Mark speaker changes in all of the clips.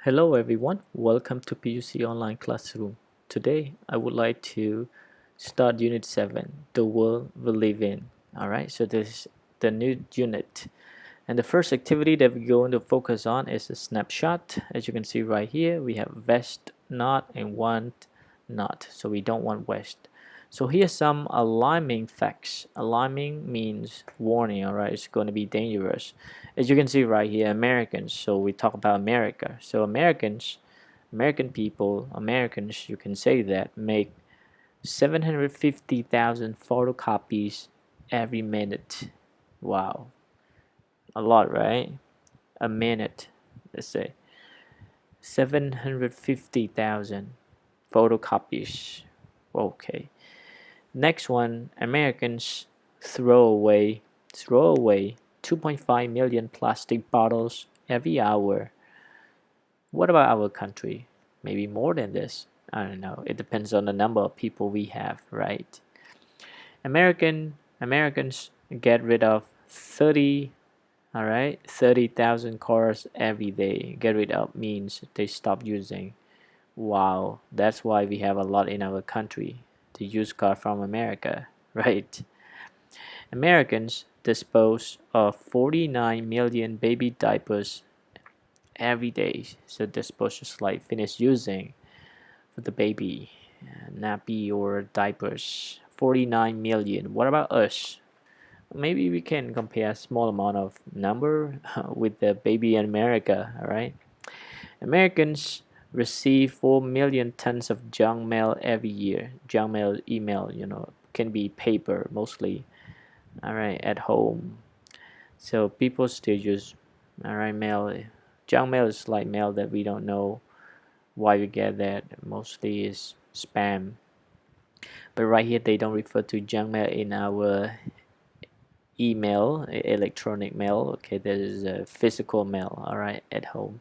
Speaker 1: Hello everyone, welcome to PUC Online Classroom. Today I would like to start Unit 7, The World We Live In. Alright, so this is the new unit. And the first activity that we're going to focus on is a snapshot. As you can see right here, we have west not and want not. So we don't want west. So here's some alarming facts. Alarming means warning, alright, it's going to be dangerous. As you can see right here, Americans, so we talk about America. So American people, Americans, you can say that, make 750,000 photocopies every minute. Wow, a lot, right? A minute, let's say 750,000 photocopies. Okay. Next one, Americans throw away 2.5 million plastic bottles every hour. What about our country? Maybe more than this. I don't know. It depends on the number of people we have, right? Americans get rid of 30,000 cars every day. Get rid of means they stop using. Wow, that's why we have a lot in our country. The used car from America, right? Americans dispose of 49 million baby diapers every day. So dispose just like finish using for the baby nappy or diapers. 49 million. What about us? Maybe we can compare a small amount of number with the baby in America, all right? Americans receive 4 million tons of junk mail every year. Junk mail, email, can be paper mostly, all right, at home. So people still use, all right, mail. Junk mail is like mail that we don't know why we get that. Mostly is spam. But right here, they don't refer to junk mail in our email, electronic mail. Okay, there is a physical mail, all right, at home.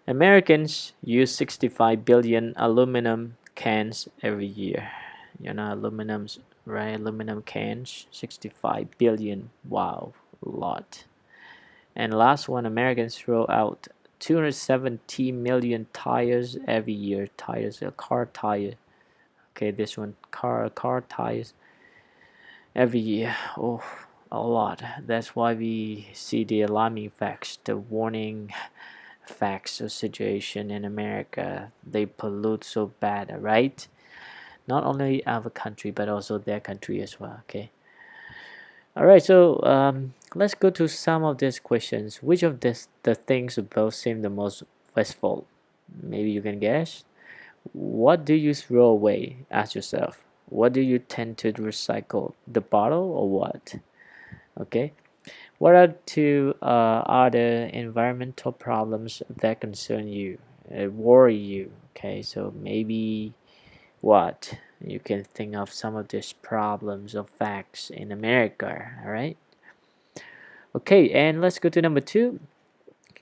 Speaker 1: Americans use 65 billion aluminum cans every year. Aluminum's right, aluminum cans, 65 billion. Wow, a lot. And last one, Americans throw out 270 million tires every year. Tires, a car tire. Okay, this one, car tires every year. Oh, a lot. That's why we see the alarming facts, the warning facts of situation in America. They pollute so bad, right? Not only our country but also their country as well. Okay. All right. So let's go to some of these questions. Which of the things above seem the most wasteful? Maybe you can guess. What do you throw away? Ask yourself. What do you tend to recycle? The bottle or what? Okay. What are two other environmental problems that concern you, worry you? Okay, so maybe what? You can think of some of these problems or facts in America, all right? Okay, and let's go to number two.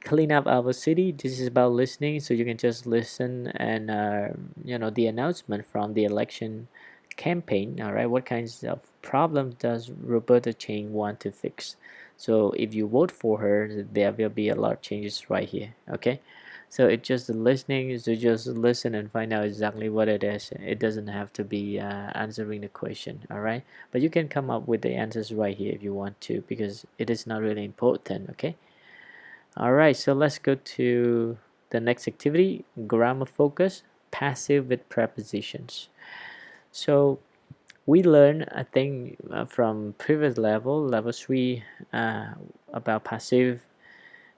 Speaker 1: Clean up our city. This is about listening, so you can just listen and the announcement from the election campaign. All right, what kinds of problems does Roberta Chang want to fix? So if you vote for her, there will be a lot of changes right here. Okay, so it's just the listening. So just listen and find out exactly what it is. It doesn't have to be answering the question. All right, but you can come up with the answers right here if you want to, because it is not really important. Okay. Alright, so let's go to the next activity, grammar focus, passive with prepositions. So we learned, I think, from previous level 3, about passive,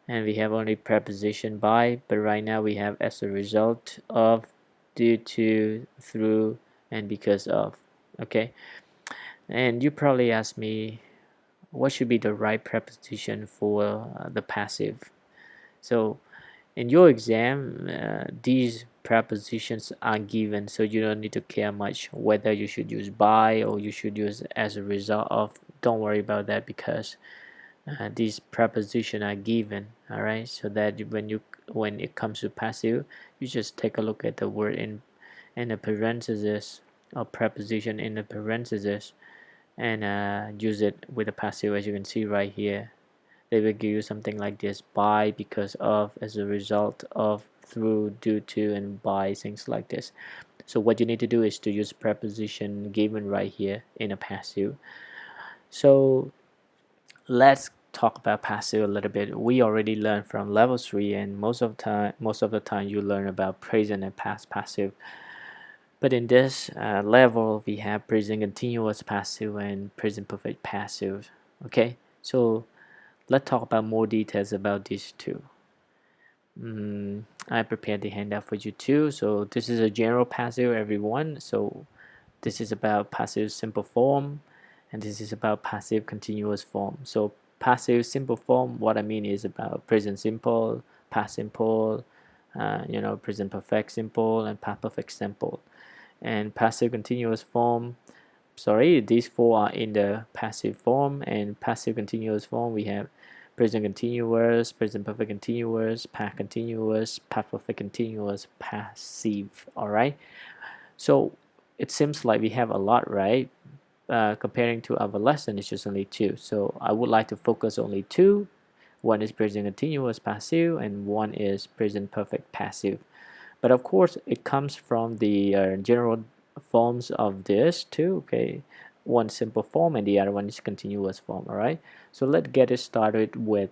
Speaker 1: and we have only preposition by, but right now we have as a result of, due to, through, and because of. Okay, and you probably ask me, what should be the right preposition for the passive? So in your exam, these prepositions are given, so you don't need to care much whether you should use by or you should use as a result of. Don't worry about that, because these prepositions are given. All right, so that when it comes to passive, you just take a look at the word in the parentheses, or preposition in the parentheses, and use it with the passive, as you can see right here. They will give you something like this: by, because of, as a result of, through, due to, and by, things like this. So what you need to do is to use preposition given right here in a passive. So let's talk about passive a little bit. We already learned from level 3, and most of the time you learn about present and past passive. But in this level, we have present continuous passive and present perfect passive. Okay, so let's talk about more details about these two. I prepared the handout for you too. So this is a general passive, everyone. So this is about passive simple form, and this is about passive continuous form. So passive simple form, what I mean is about present simple, past simple, present perfect simple, and past perfect simple. And passive continuous form, sorry, these four are in the passive form. And passive continuous form, we have present continuous, present perfect continuous, past continuous, past perfect continuous, passive. All right, so it seems like we have a lot, right? Comparing to our lesson, it's just only two. So I would like to focus only two. One is present continuous passive, and one is present perfect passive. But of course, it comes from the general forms of this too. Okay, one simple form and the other one is continuous form. All right. So let's get it started with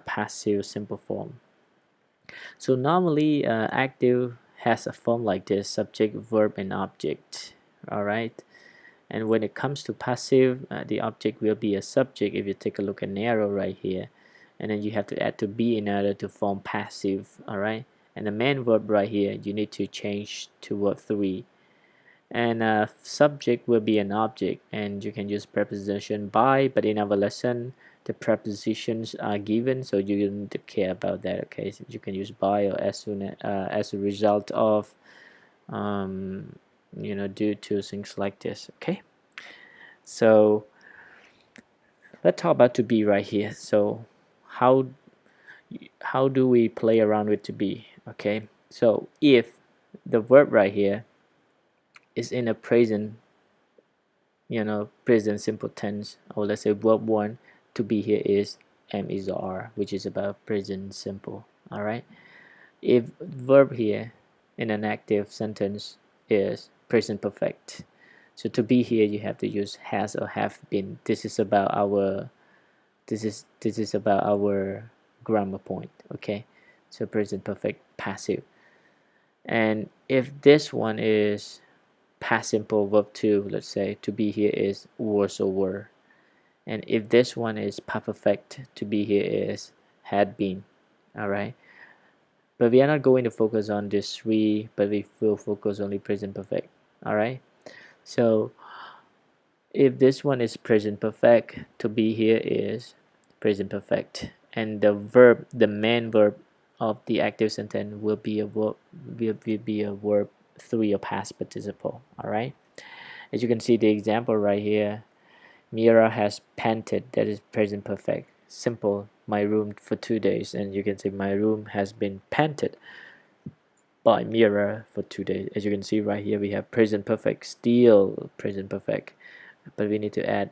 Speaker 1: passive simple form. So normally, active has a form like this: subject, verb, and object. All right. And when it comes to passive, the object will be a subject. If you take a look at an arrow right here, and then you have to add to be in order to form passive. All right. And the main verb right here, you need to change to verb 3. And subject will be an object, and you can use preposition by, but in our lesson the prepositions are given, so you don't need to care about that. Okay, so you can use by or as soon as a result of, due to, things like this. Okay, so let's talk about to be right here. So how do we play around with to be? Okay, so if the verb right here is in a present, present simple tense, or let's say verb 1, to be here is am, is, or are, which is about present simple. All right, if verb here in an active sentence is present perfect, so to be here you have to use has or have been. This is about our grammar point. Okay, so present perfect passive. And if this one is past simple verb 2, let's say to be here is was or were. And if this one is past perfect, to be here is had been. All right, but we are not going to focus on this 3, but we will focus only present perfect. All right, so if this one is present perfect, to be here is present perfect, and the verb, the main verb of the active sentence will be a verb, will be a verb 3 or past participle. All right, as you can see the example right here, Mira has painted, that is present perfect. Simple, my room for 2 days, and you can say my room has been painted by Mira for 2 days. As you can see right here, we have present perfect, still present perfect, but we need to add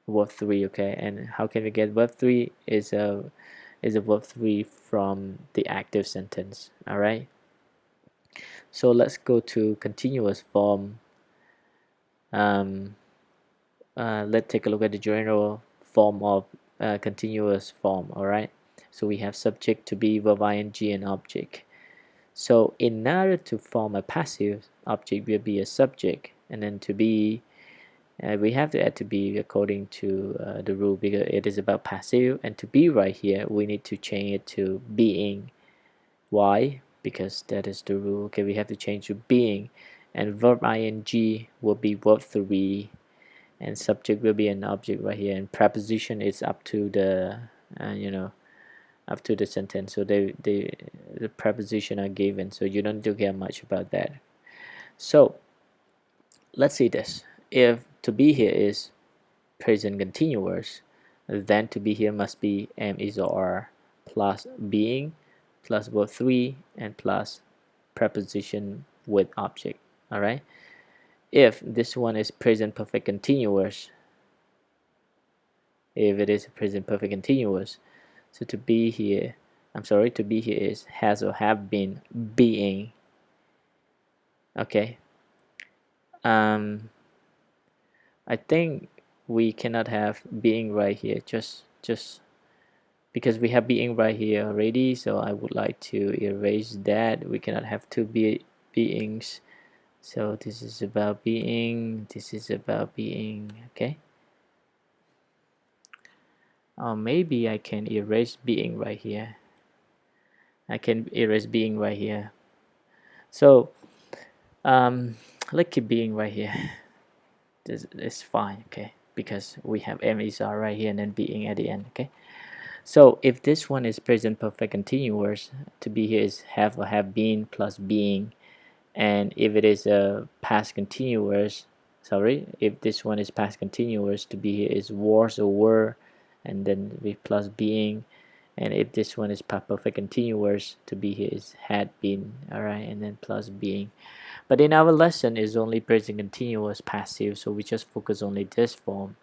Speaker 1: verb 3. Okay, and how can we get verb 3? Is a verb 3 from the active sentence. All right, so let's go to continuous form. Let's take a look at the general form of continuous form. All right, so we have subject, to be, verb ing, and object. So in order to form a passive, object will be a subject, and then to be, we have to add to be according to the rule, because it is about passive. And to be right here, we need to change it to being. Why? Because that is the rule. Okay, we have to change to being, and verb ing will be verb 3, and subject will be an object right here, and preposition is up to the up to the sentence. So the preposition are given, so you don't need to care much about that. So let's see this. If to be here is present continuous, then to be here must be am, is, or are plus being plus verb 3 and plus preposition with object. All right, if this one is present perfect continuous, if it is a present perfect continuous. So to be here, to be here is has or have been being. Okay. I think we cannot have being right here, just because we have being right here already. So I would like to erase that. We cannot have two beings. So this is about being, this is about being. Okay. Or maybe I can erase being right here. I can erase being right here. So let's keep being right here. This is fine. Okay, because we have M is R right here and then being at the end. Okay. So if this one is present perfect continuous, to be here is have or have been plus being. And if it is a past continuous, if this one is past continuous, to be here is was or were, and then with plus being. And if this one is past perfect continuous, to be here is had been, alright, and then plus being. But in our lesson is only present continuous passive, so we just focus only this form.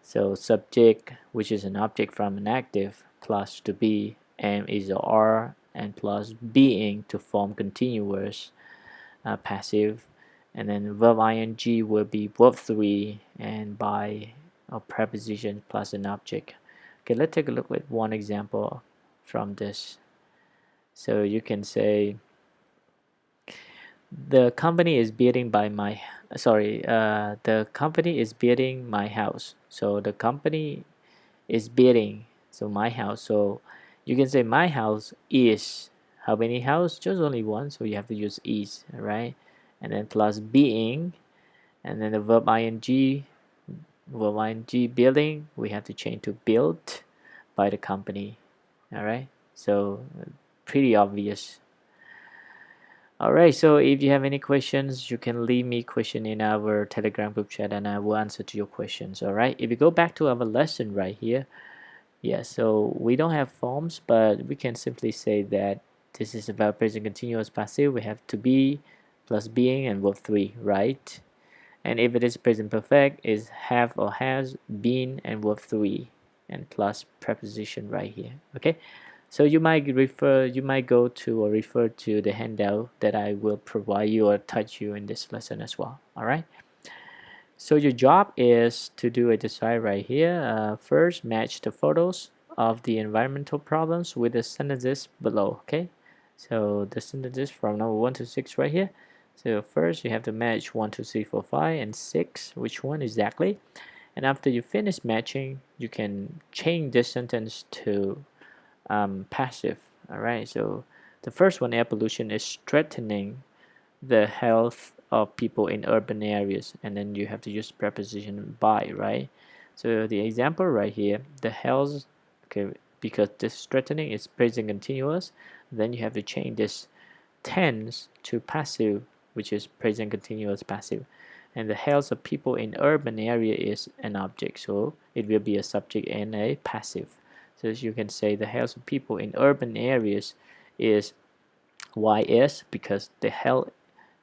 Speaker 1: So subject, which is an object from an active, plus to be, am is or are, and plus being to form continuous passive. And then verb ing will be verb 3 and by a preposition plus an object. Okay, let's take a look at one example from this. So you can say the company is building by my the company is building my house. So the company is building, so my house. So you can say my house is how many house? Just only one, so you have to use is, right? And then plus being, and then the verb ing building, we have to change to built by the company. All right, so pretty obvious. Alright, so if you have any questions, you can leave me question in our Telegram group chat and I will answer to your questions. Alright, if you go back to our lesson right here, yeah, so we don't have forms, but we can simply say that this is about present continuous passive. We have to be plus being and verb 3, right? And if it is present perfect, is have or has been and verb 3 and plus preposition right here. Okay, so you might go to or refer to the handout that I will provide you or touch you in this lesson as well. All right, so your job is to do a design right here. First, match the photos of the environmental problems with the sentences below. Okay, so the sentences from number 1 to 6 right here. So first you have to match 1, 2, 3, 4, 5, and 6, which one exactly. And after you finish matching, you can change this sentence to passive. All right, so the first one, air pollution is threatening the health of people in urban areas, and then you have to use preposition by, right? So the example right here, the health, okay, because this threatening is present continuous, then you have to change this tense to passive, which is present continuous passive. And the health of people in urban area is an object, so it will be a subject and a passive. So as you can say the health of people in urban areas is YS, because the health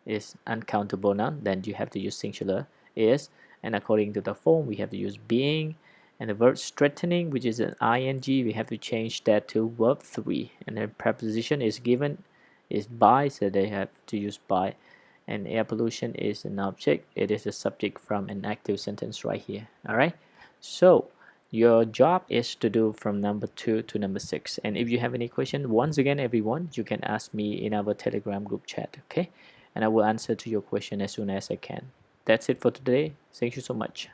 Speaker 1: is uncountable noun, then you have to use singular is, and according to the form we have to use being, and the verb strengthening, which is an ing, we have to change that to verb 3, and the preposition is given is by, so they have to use by, and air pollution is an object, it is a subject from an active sentence right here. All right, so your job is to do from number 2 to number 6, and if you have any question, once again everyone, you can ask me in our Telegram group chat. Okay, and I will answer to your question as soon as I can. That's it for today. Thank you so much.